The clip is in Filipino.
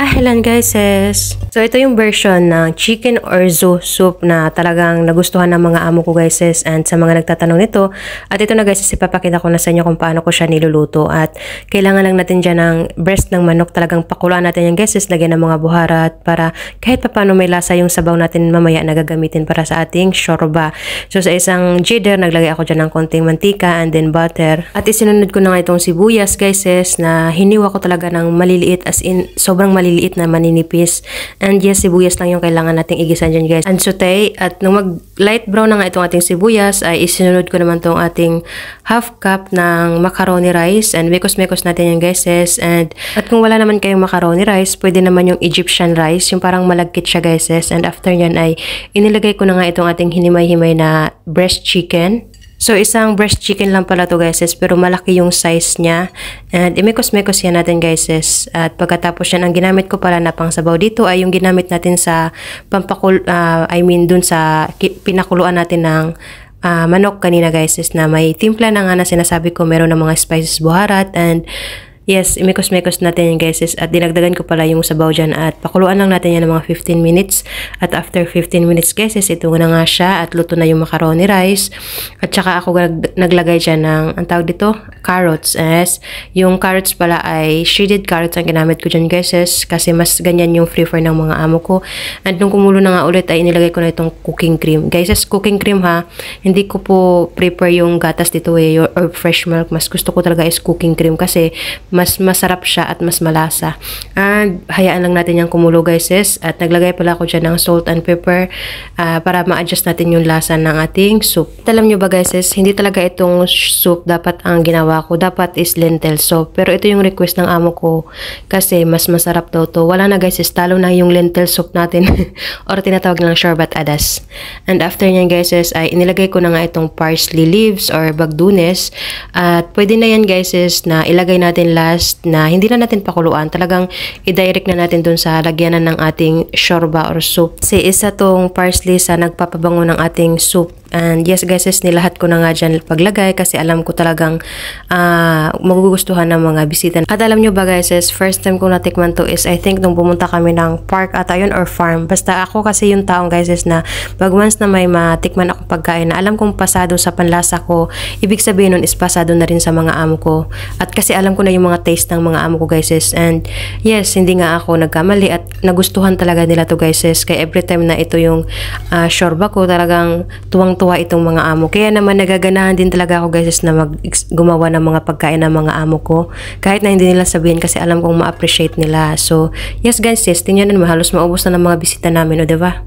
Hello guys, sis. So ito yung version ng chicken orzo soup na talagang nagustuhan ng mga amo ko guys, sis. And sa mga nagtatanong nito, at ito na guys, ipapakita ko na sa inyo kung paano ko siya niluluto. At kailangan lang natin dyan ng breast ng manok, talagang pakuluan natin yung guys, sis, lagyan ng mga buharat para kahit paano may lasa yung sabaw natin mamaya na gagamitin para sa ating shorba. So sa isang jidder, naglagay ako dyan ng konting mantika and then butter. At isinunod ko na nga itong sibuyas guys, sis, na hiniwa ko talaga ng maliliit, as in sobrang maliliit na maninipis. And yes, sibuyas lang yung kailangan nating igisan dyan guys. And saute. At nung mag light brown na nga itong ating sibuyas, ay isinunod ko naman itong ating half cup ng macaroni rice. And mekos-mekos natin yan guys. And at kung wala naman kayong macaroni rice, pwede naman yung Egyptian rice. Yung parang malagkit siya guys. And after nyan ay inilagay ko na nga itong ating hinimay-himay na breast chicken. So, isang breast chicken lang pala to guys, pero malaki yung size niya. And imekos-mekos yan natin guys. At pagkatapos yan, ang ginamit ko pala na pang sabaw dito ay yung ginamit natin sa dun sa pinakuluan natin ng manok kanina guys, na may timpla na nga na sinasabi ko, meron ng mga spices buharat. And yes, imekos-mekos natin yan guys, at dinagdagan ko pala yung sabaw dyan at pakuluan lang natin yan ng mga 15 minutes. At after 15 minutes guys, ito na nga siya at luto na yung macaroni rice. At saka ako naglagay dyan ng, ang tawag dito, carrots. Yung carrots pala ay shredded carrots ang ginamit ko dyan guys, kasi mas ganyan yung prefer ng mga amo ko. And nung kumulo na nga ulit ay inilagay ko na itong cooking cream. Guys, cooking cream ha, hindi ko po prefer yung gatas dito or fresh milk. Mas gusto ko talaga is cooking cream kasi mas masarap siya at mas malasa. And hayaan lang natin yung kumulo guys, at naglagay pala ako dyan ng salt and pepper para ma-adjust natin yung lasa ng ating soup. Alam nyo ba guys, hindi talaga itong soup dapat ang ginawa ko. Dapat is lentil soup. Pero ito yung request ng amo ko kasi mas masarap daw to. Wala na guys, talo na yung lentil soup natin or tinatawag lang shorbat adas. And after nyan guys, ay inilagay ko na nga itong parsley leaves or bagdunes. At pwede na yan guys, na ilagay natin na hindi na natin pakuluan, talagang i-direct na natin dun sa lagyanan ng ating shorba or soup. Kasi isa tong parsley sa nagpapabango ng ating soup. And yes guys, nilahat ko na nga dyan paglagay kasi alam ko talagang magugustuhan ng mga bisita. At alam nyo ba guys, first time kong natikman to is I think nung pumunta kami ng park ata yun or farm. Basta ako kasi yung taong guys na pag once na may matikman akong pagkain na alam kong pasado sa panlasa ko, ibig sabihin nun is pasado na rin sa mga amo ko. At kasi alam ko na yung mga taste ng mga amo ko guys. And yes, hindi nga ako nagkamali at nagustuhan talaga nila to guys. Kaya every time na ito yung shorba ko, talagang tuwang-tuwa itong mga amo. Kaya naman nagaganahan din talaga ako guys na gumawa ng mga pagkain ng mga amo ko. Kahit na hindi nila sabihin kasi alam kong ma-appreciate nila. So, yes guys, tingnan naman halos maubos na ng mga bisita namin, o diba?